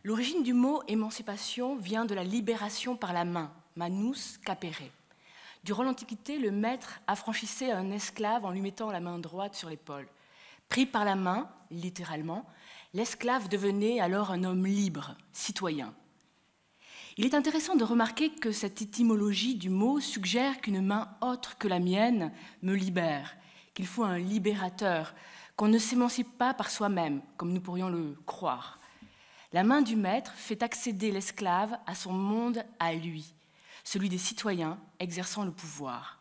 L'origine du mot émancipation vient de la libération par la main, manus capere. Durant l'Antiquité, le maître affranchissait un esclave en lui mettant la main droite sur l'épaule. Pris par la main, littéralement, l'esclave devenait alors un homme libre, citoyen. Il est intéressant de remarquer que cette étymologie du mot suggère qu'une main autre que la mienne me libère, qu'il faut un libérateur, qu'on ne s'émancipe pas par soi-même, comme nous pourrions le croire. La main du maître fait accéder l'esclave à son monde à lui, celui des citoyens exerçant le pouvoir.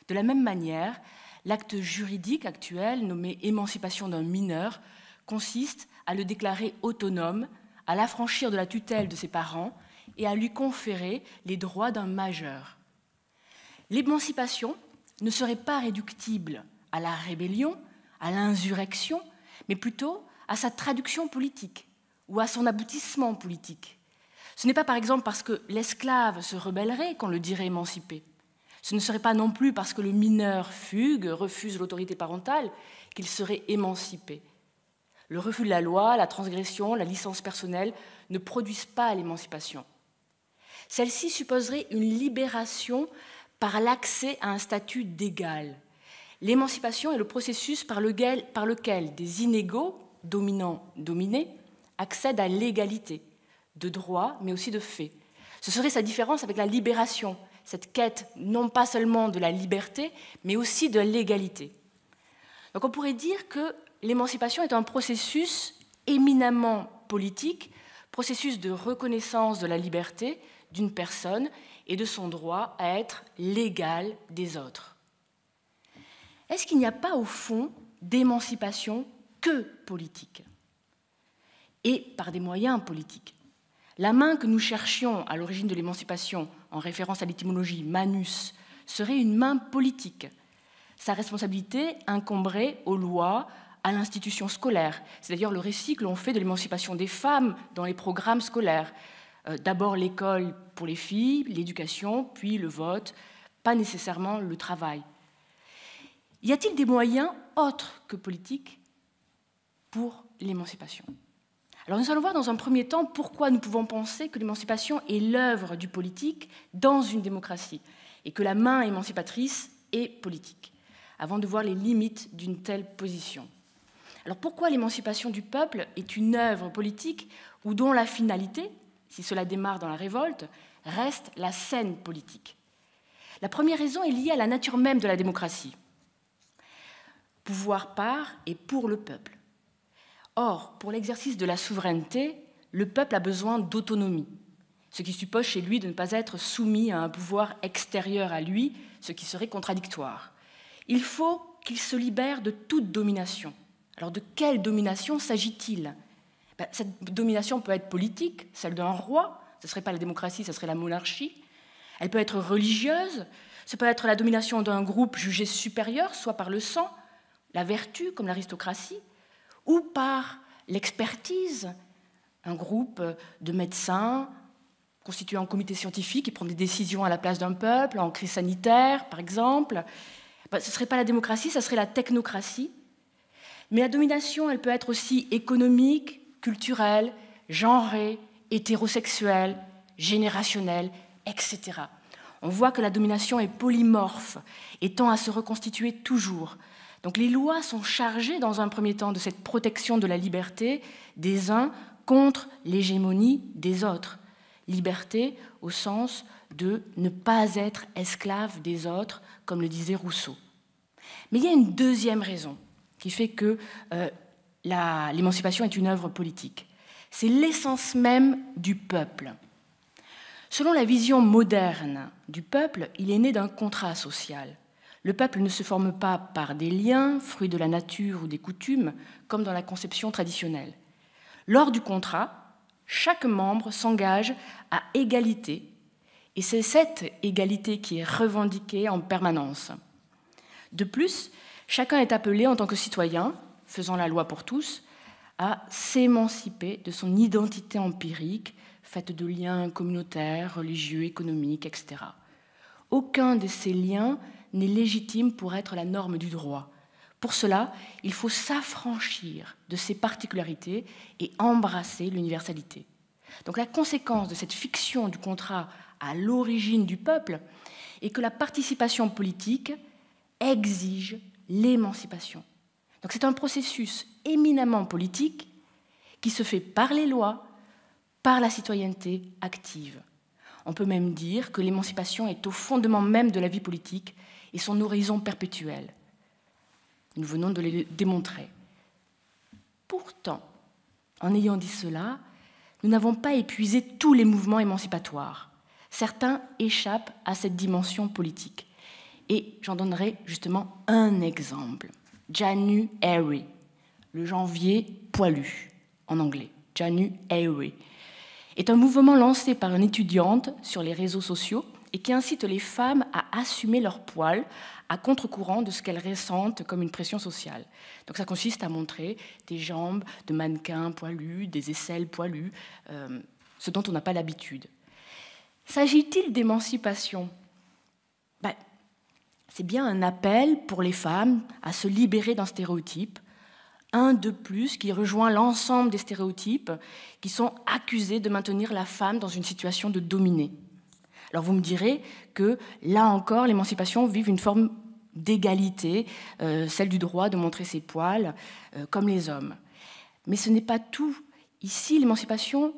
De la même manière, l'acte juridique actuel, nommé émancipation d'un mineur, consiste à le déclarer autonome, à l'affranchir de la tutelle de ses parents et à lui conférer les droits d'un majeur. L'émancipation ne serait pas réductible à la rébellion, à l'insurrection, mais plutôt à sa traduction politique ou à son aboutissement politique. Ce n'est pas par exemple parce que l'esclave se rebellerait qu'on le dirait émancipé. Ce ne serait pas non plus parce que le mineur fugue, refuse l'autorité parentale, qu'il serait émancipé. Le refus de la loi, la transgression, la licence personnelle ne produisent pas l'émancipation. Celle-ci supposerait une libération par l'accès à un statut d'égal. L'émancipation est le processus par lequel des inégaux, dominants-dominés, accèdent à l'égalité, de droit, mais aussi de fait. Ce serait sa différence avec la libération, cette quête non pas seulement de la liberté, mais aussi de l'égalité. Donc on pourrait dire que l'émancipation est un processus éminemment politique, processus de reconnaissance de la liberté d'une personne et de son droit à être l'égal des autres. Est-ce qu'il n'y a pas au fond d'émancipation que politique et par des moyens politiques? La main que nous cherchions à l'origine de l'émancipation, en référence à l'étymologie manus, serait une main politique. Sa responsabilité incomberait aux lois, à l'institution scolaire. C'est d'ailleurs le récit que l'on fait de l'émancipation des femmes dans les programmes scolaires. D'abord l'école pour les filles, l'éducation, puis le vote, pas nécessairement le travail. Y a-t-il des moyens autres que politiques pour l'émancipation? Alors nous allons voir dans un premier temps pourquoi nous pouvons penser que l'émancipation est l'œuvre du politique dans une démocratie et que la main émancipatrice est politique, avant de voir les limites d'une telle position. Alors pourquoi l'émancipation du peuple est une œuvre politique ou dont la finalité, si cela démarre dans la révolte, reste la scène politique? La première raison est liée à la nature même de la démocratie. Pouvoir par et pour le peuple. Or, pour l'exercice de la souveraineté, le peuple a besoin d'autonomie, ce qui suppose chez lui de ne pas être soumis à un pouvoir extérieur à lui, ce qui serait contradictoire. Il faut qu'il se libère de toute domination. Alors de quelle domination s'agit-il? Cette domination peut être politique, celle d'un roi, ce ne serait pas la démocratie, ce serait la monarchie. Elle peut être religieuse, ce peut être la domination d'un groupe jugé supérieur, soit par le sang, la vertu, comme l'aristocratie, ou par l'expertise, un groupe de médecins constitué en comité scientifique qui prend des décisions à la place d'un peuple, en crise sanitaire, par exemple. Ce ne serait pas la démocratie, ce serait la technocratie. Mais la domination, elle peut être aussi économique, culturelle, genrée, hétérosexuelle, générationnelle, etc. On voit que la domination est polymorphe et tend à se reconstituer toujours. Donc les lois sont chargées dans un premier temps de cette protection de la liberté des uns contre l'hégémonie des autres. Liberté au sens de ne pas être esclave des autres, comme le disait Rousseau. Mais il y a une deuxième raison qui fait que l'émancipation est une œuvre politique. C'est l'essence même du peuple. Selon la vision moderne du peuple, il est né d'un contrat social. Le peuple ne se forme pas par des liens, fruits de la nature ou des coutumes, comme dans la conception traditionnelle. Lors du contrat, chaque membre s'engage à égalité, et c'est cette égalité qui est revendiquée en permanence. De plus, chacun est appelé en tant que citoyen, faisant la loi pour tous, à s'émanciper de son identité empirique, faite de liens communautaires, religieux, économiques, etc. Aucun de ces liens n'est légitime pour être la norme du droit. Pour cela, il faut s'affranchir de ces particularités et embrasser l'universalité. Donc la conséquence de cette fiction du contrat à l'origine du peuple est que la participation politique exige l'émancipation. Donc c'est un processus éminemment politique qui se fait par les lois, par la citoyenneté active. On peut même dire que l'émancipation est au fondement même de la vie politique et son horizon perpétuel. Nous venons de le démontrer. Pourtant, en ayant dit cela, nous n'avons pas épuisé tous les mouvements émancipatoires. Certains échappent à cette dimension politique. Et j'en donnerai justement un exemple. January, le janvier poilu, en anglais. January est un mouvement lancé par une étudiante sur les réseaux sociaux et qui incite les femmes à assumer leurs poils à contre-courant de ce qu'elles ressentent comme une pression sociale. Donc ça consiste à montrer des jambes de mannequins poilus, des aisselles poilues, ce dont on n'a pas l'habitude. S'agit-il d'émancipation ? C'est bien un appel pour les femmes à se libérer d'un stéréotype, un de plus qui rejoint l'ensemble des stéréotypes qui sont accusés de maintenir la femme dans une situation de dominée. Alors vous me direz que là encore, l'émancipation vive une forme d'égalité, celle du droit de montrer ses poils, comme les hommes. Mais ce n'est pas tout. Ici, l'émancipation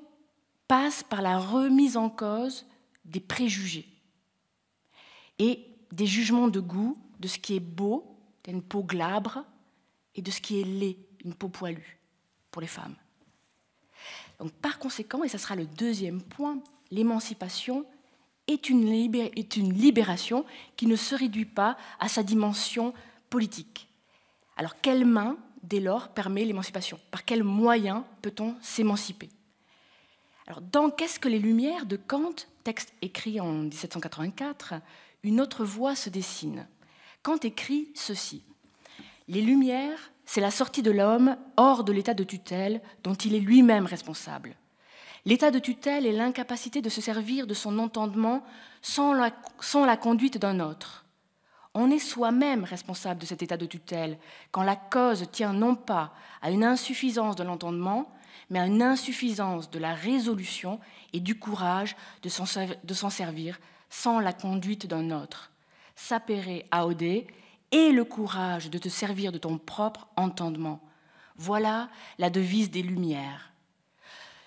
passe par la remise en cause des préjugés et des jugements de goût de ce qui est beau, une peau glabre, et de ce qui est laid, une peau poilue, pour les femmes. Donc, par conséquent, et ce sera le deuxième point, l'émancipation est une libération qui ne se réduit pas à sa dimension politique. Alors, quelle main, dès lors, permet l'émancipation ? Par quels moyens peut-on s'émanciper ? Alors, dans Qu'est-ce que les Lumières de Kant, texte écrit en 1784, une autre voie se dessine. Kant écrit ceci. Les Lumières, c'est la sortie de l'homme hors de l'état de tutelle dont il est lui-même responsable. L'état de tutelle est l'incapacité de se servir de son entendement sans la conduite d'un autre. On est soi-même responsable de cet état de tutelle quand la cause tient non pas à une insuffisance de l'entendement, mais à une insuffisance de la résolution et du courage de s'en servir sans la conduite d'un autre. Sapere aude et le courage de te servir de ton propre entendement. Voilà la devise des Lumières.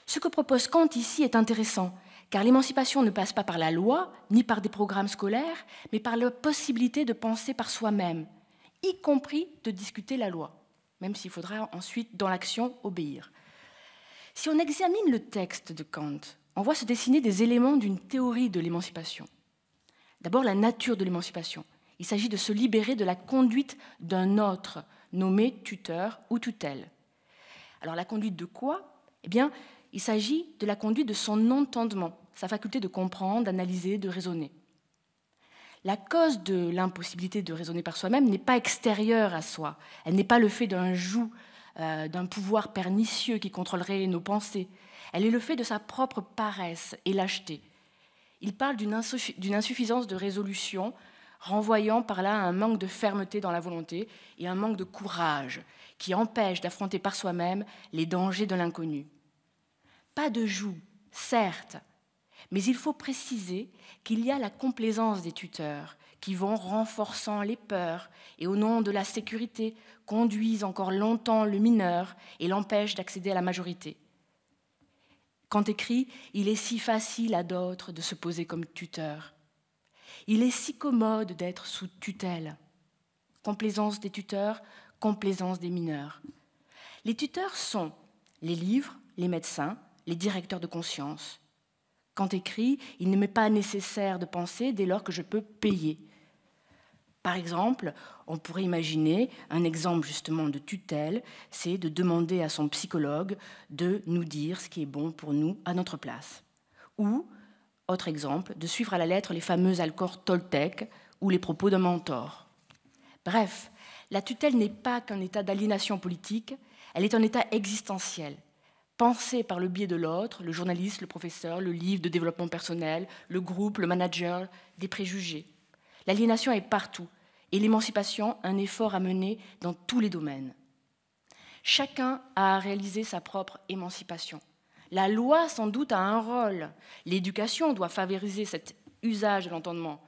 Ce que propose Kant ici est intéressant, car l'émancipation ne passe pas par la loi, ni par des programmes scolaires, mais par la possibilité de penser par soi-même, y compris de discuter la loi, même s'il faudra ensuite, dans l'action, obéir. Si on examine le texte de Kant, on voit se dessiner des éléments d'une théorie de l'émancipation. D'abord, la nature de l'émancipation. Il s'agit de se libérer de la conduite d'un autre, nommé tuteur ou tutelle. Alors, la conduite de quoi ? Eh bien, il s'agit de la conduite de son entendement, sa faculté de comprendre, d'analyser, de raisonner. La cause de l'impossibilité de raisonner par soi-même n'est pas extérieure à soi. Elle n'est pas le fait d'un joug, d'un pouvoir pernicieux qui contrôlerait nos pensées. Elle est le fait de sa propre paresse et lâcheté. Il parle d'une insuffisance de résolution, renvoyant par là à un manque de fermeté dans la volonté et un manque de courage qui empêche d'affronter par soi-même les dangers de l'inconnu. Pas de joug, certes, mais il faut préciser qu'il y a la complaisance des tuteurs qui vont renforçant les peurs et au nom de la sécurité conduisent encore longtemps le mineur et l'empêchent d'accéder à la majorité. Kant écrit « Il est si facile à d'autres de se poser comme tuteur. Il est si commode d'être sous tutelle. » Complaisance des tuteurs, complaisance des mineurs. Les tuteurs sont les livres, les médecins, les directeurs de conscience. Kant écrit « Il ne m'est pas nécessaire de penser dès lors que je peux payer. » Par exemple, on pourrait imaginer un exemple justement de tutelle, c'est de demander à son psychologue de nous dire ce qui est bon pour nous à notre place. Ou, autre exemple, de suivre à la lettre les fameux accords Toltec ou les propos d'un mentor. Bref, la tutelle n'est pas qu'un état d'aliénation politique, elle est un état existentiel, pensé par le biais de l'autre, le journaliste, le professeur, le livre de développement personnel, le groupe, le manager, des préjugés. L'aliénation est partout. Et l'émancipation, un effort à mener dans tous les domaines. Chacun a à réaliser sa propre émancipation. La loi, sans doute, a un rôle. L'éducation doit favoriser cet usage de l'entendement.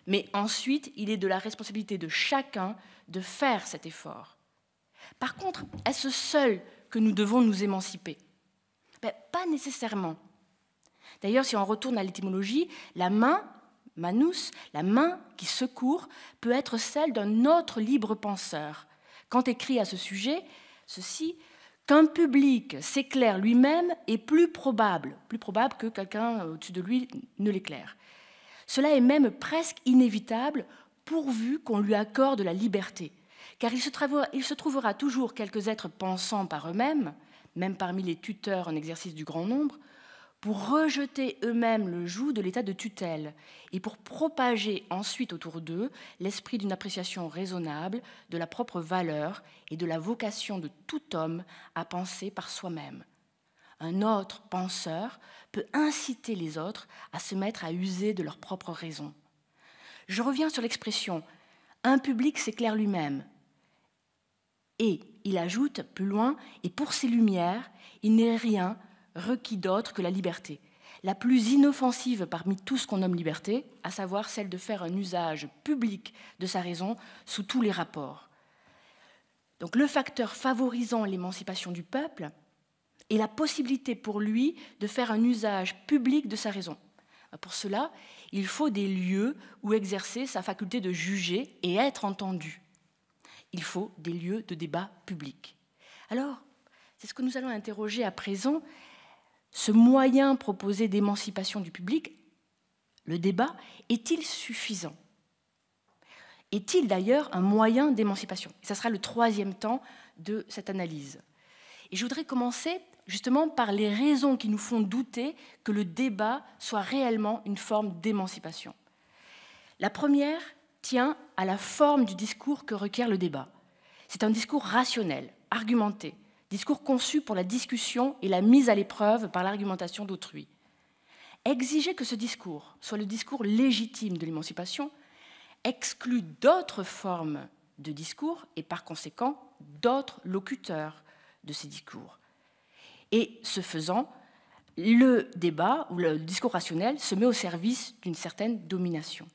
Mais ensuite, il est de la responsabilité de chacun de faire cet effort. Par contre, est-ce seul que nous devons nous émanciper? Pas nécessairement. D'ailleurs, si on retourne à l'étymologie, la main, manus, la main qui secourt, peut être celle d'un autre libre penseur. Kant écrit à ce sujet ceci: qu'un public s'éclaire lui-même est plus probable que quelqu'un au-dessus de lui ne l'éclaire. Cela est même presque inévitable pourvu qu'on lui accorde la liberté, car il se trouvera toujours quelques êtres pensant par eux-mêmes, même parmi les tuteurs en exercice du grand nombre, pour rejeter eux-mêmes le joug de l'état de tutelle et pour propager ensuite autour d'eux l'esprit d'une appréciation raisonnable de la propre valeur et de la vocation de tout homme à penser par soi-même. Un autre penseur peut inciter les autres à se mettre à user de leur propre raison. Je reviens sur l'expression « un public s'éclaire lui-même ». Et il ajoute plus loin « et pour ces lumières, il n'est rien requis d'autre que la liberté, la plus inoffensive parmi tout ce qu'on nomme liberté, à savoir celle de faire un usage public de sa raison sous tous les rapports. » Donc le facteur favorisant l'émancipation du peuple est la possibilité pour lui de faire un usage public de sa raison. Pour cela, il faut des lieux où exercer sa faculté de juger et être entendu. Il faut des lieux de débat public. Alors, c'est ce que nous allons interroger à présent. Ce moyen proposé d'émancipation du public, le débat, est-il suffisant? Est-il d'ailleurs un moyen d'émancipation? Et ça sera le troisième temps de cette analyse. Et je voudrais commencer justement par les raisons qui nous font douter que le débat soit réellement une forme d'émancipation. La première tient à la forme du discours que requiert le débat. C'est un discours rationnel, argumenté, discours conçu pour la discussion et la mise à l'épreuve par l'argumentation d'autrui. Exiger que ce discours soit le discours légitime de l'émancipation exclut d'autres formes de discours et par conséquent d'autres locuteurs de ces discours. Et ce faisant, le débat ou le discours rationnel se met au service d'une certaine domination.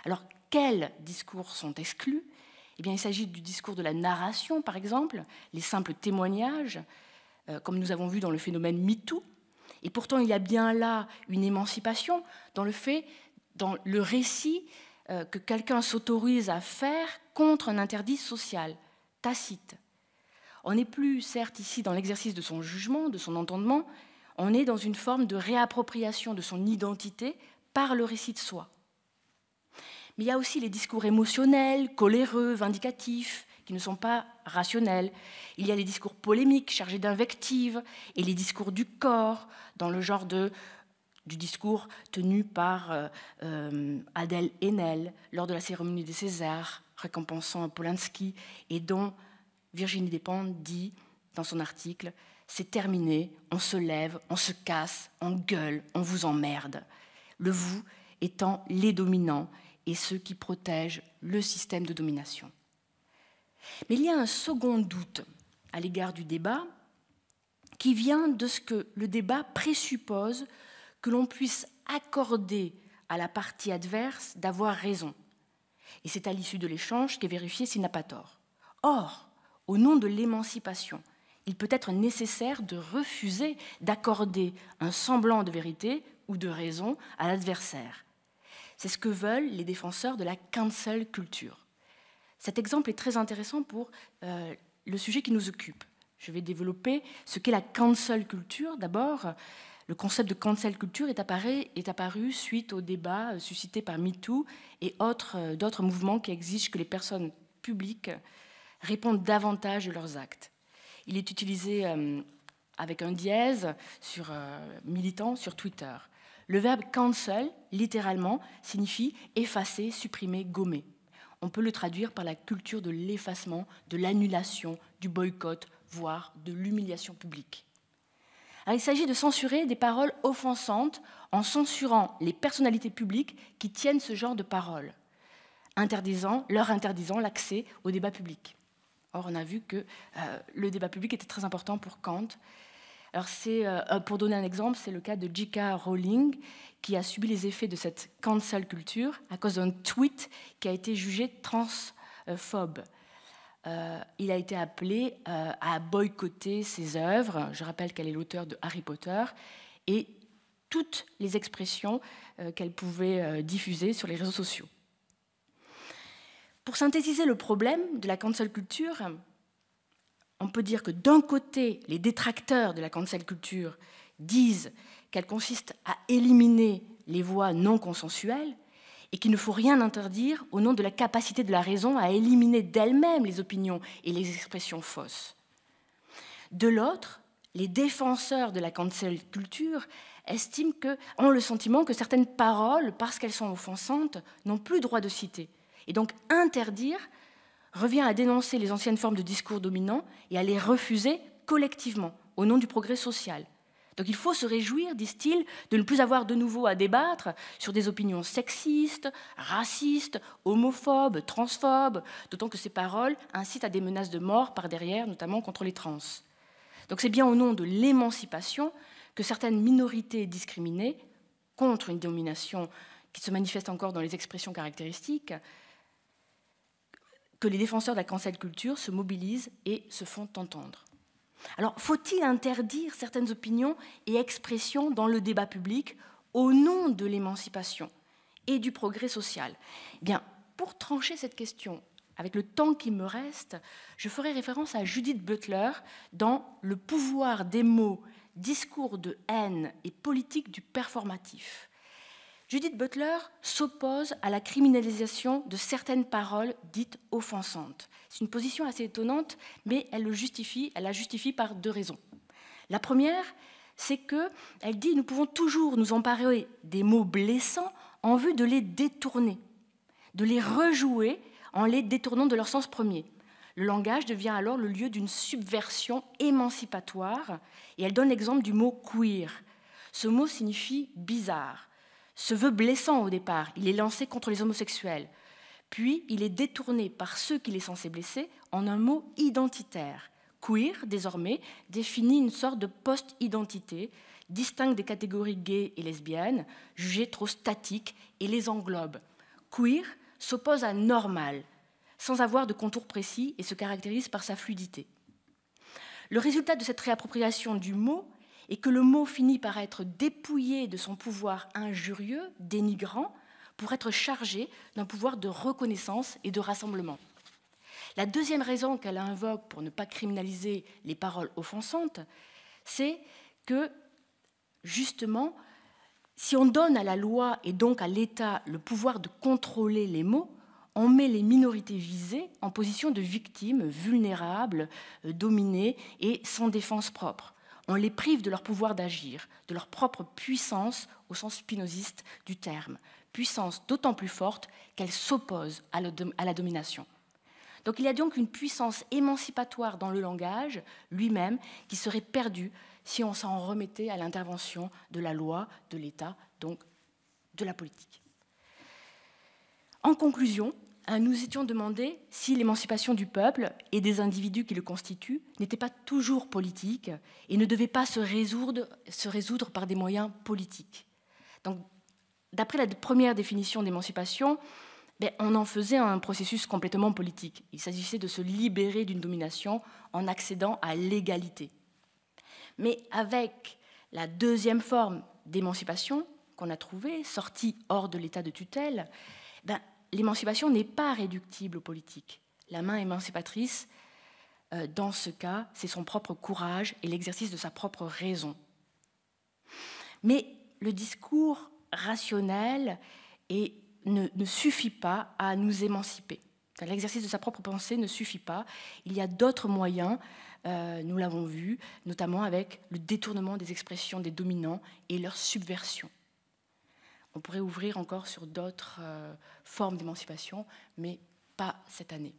Alors, quels discours sont exclus? Eh bien, il s'agit du discours de la narration, par exemple, les simples témoignages, comme nous avons vu dans le phénomène MeToo. Et pourtant, il y a bien là une émancipation dans le récit que quelqu'un s'autorise à faire contre un interdit social, tacite. On n'est plus, certes, ici dans l'exercice de son jugement, de son entendement, on est dans une forme de réappropriation de son identité par le récit de soi. Mais il y a aussi les discours émotionnels, coléreux, vindicatifs, qui ne sont pas rationnels. Il y a les discours polémiques, chargés d'invectives, et les discours du corps, dans le genre du discours tenu par Adèle Haenel lors de la cérémonie des Césars, récompensant Polanski, et dont Virginie Despentes dit dans son article « C'est terminé, on se lève, on se casse, on gueule, on vous emmerde ». Le « vous » étant les dominants et ceux qui protègent le système de domination. Mais il y a un second doute à l'égard du débat qui vient de ce que le débat présuppose que l'on puisse accorder à la partie adverse d'avoir raison. Et c'est à l'issue de l'échange qu'est vérifié s'il n'a pas tort. Or, au nom de l'émancipation, il peut être nécessaire de refuser d'accorder un semblant de vérité ou de raison à l'adversaire. C'est ce que veulent les défenseurs de la cancel culture. Cet exemple est très intéressant pour le sujet qui nous occupe. Je vais développer ce qu'est la cancel culture. D'abord, le concept de cancel culture est apparu suite au débat suscité par MeToo et d'autres mouvements qui exigent que les personnes publiques répondent davantage de leurs actes. Il est utilisé avec un dièse militant sur Twitter. Le verbe cancel, littéralement, signifie effacer, supprimer, gommer. On peut le traduire par la culture de l'effacement, de l'annulation, du boycott, voire de l'humiliation publique. Alors, il s'agit de censurer des paroles offensantes en censurant les personnalités publiques qui tiennent ce genre de paroles, leur interdisant l'accès au débat public. Or, on a vu que le débat public était très important pour Kant. Alors pour donner un exemple, c'est le cas de J.K. Rowling, qui a subi les effets de cette cancel culture à cause d'un tweet qui a été jugé transphobe. Il a été appelé à boycotter ses œuvres. Je rappelle qu'elle est l'auteure de Harry Potter et toutes les expressions qu'elle pouvait diffuser sur les réseaux sociaux. Pour synthétiser le problème de la cancel culture, on peut dire que d'un côté, les détracteurs de la cancel culture disent qu'elle consiste à éliminer les voix non consensuelles et qu'il ne faut rien interdire au nom de la capacité de la raison à éliminer d'elle-même les opinions et les expressions fausses. De l'autre, les défenseurs de la cancel culture ont le sentiment que certaines paroles, parce qu'elles sont offensantes, n'ont plus droit de citer. Et donc interdire revient à dénoncer les anciennes formes de discours dominants et à les refuser collectivement au nom du progrès social. Donc il faut se réjouir, disent-ils, de ne plus avoir de nouveau à débattre sur des opinions sexistes, racistes, homophobes, transphobes, d'autant que ces paroles incitent à des menaces de mort par derrière, notamment contre les trans. Donc c'est bien au nom de l'émancipation que certaines minorités discriminées, contre une domination qui se manifeste encore dans les expressions caractéristiques, que les défenseurs de la cancel culture se mobilisent et se font entendre. Alors, faut-il interdire certaines opinions et expressions dans le débat public au nom de l'émancipation et du progrès social ? Eh bien, pour trancher cette question, avec le temps qui me reste, je ferai référence à Judith Butler dans Le pouvoir des mots, discours de haine et politique du performatif. Judith Butler s'oppose à la criminalisation de certaines paroles dites offensantes. C'est une position assez étonnante, mais elle la justifie par deux raisons. La première, c'est qu'elle dit « Nous pouvons toujours nous emparer des mots blessants en vue de les détourner, de les rejouer en les détournant de leur sens premier. Le langage devient alors le lieu d'une subversion émancipatoire, et elle donne l'exemple du mot « queer ». Ce mot signifie « bizarre ». Se veut blessant au départ, il est lancé contre les homosexuels. Puis, il est détourné par ceux qu'il est censé blesser en un mot identitaire. Queer, désormais, définit une sorte de post-identité, distingue des catégories gays et lesbiennes, jugées trop statiques, et les englobe. Queer s'oppose à normal, sans avoir de contour précis et se caractérise par sa fluidité. Le résultat de cette réappropriation du mot et que le mot finit par être dépouillé de son pouvoir injurieux, dénigrant, pour être chargé d'un pouvoir de reconnaissance et de rassemblement. La deuxième raison qu'elle invoque pour ne pas criminaliser les paroles offensantes, c'est que, justement, si on donne à la loi et donc à l'État le pouvoir de contrôler les mots, on met les minorités visées en position de victimes vulnérables, dominées et sans défense propre. On les prive de leur pouvoir d'agir, de leur propre puissance au sens spinoziste du terme, puissance d'autant plus forte qu'elle s'oppose à la domination. Donc il y a donc une puissance émancipatoire dans le langage lui-même qui serait perdue si on s'en remettait à l'intervention de la loi, de l'État, donc de la politique. En conclusion, nous étions demandé si l'émancipation du peuple et des individus qui le constituent n'était pas toujours politique et ne devait pas se résoudre par des moyens politiques. Donc, d'après la première définition d'émancipation, on en faisait un processus complètement politique. Il s'agissait de se libérer d'une domination en accédant à l'égalité. Mais avec la deuxième forme d'émancipation qu'on a trouvée, sortie hors de l'état de tutelle, l'émancipation n'est pas réductible aux politiques. La main émancipatrice, dans ce cas, c'est son propre courage et l'exercice de sa propre raison. Mais le discours rationnel ne suffit pas à nous émanciper. L'exercice de sa propre pensée ne suffit pas. Il y a d'autres moyens, nous l'avons vu, notamment avec le détournement des expressions des dominants et leur subversion. On pourrait ouvrir encore sur d'autres formes d'émancipation, mais pas cette année.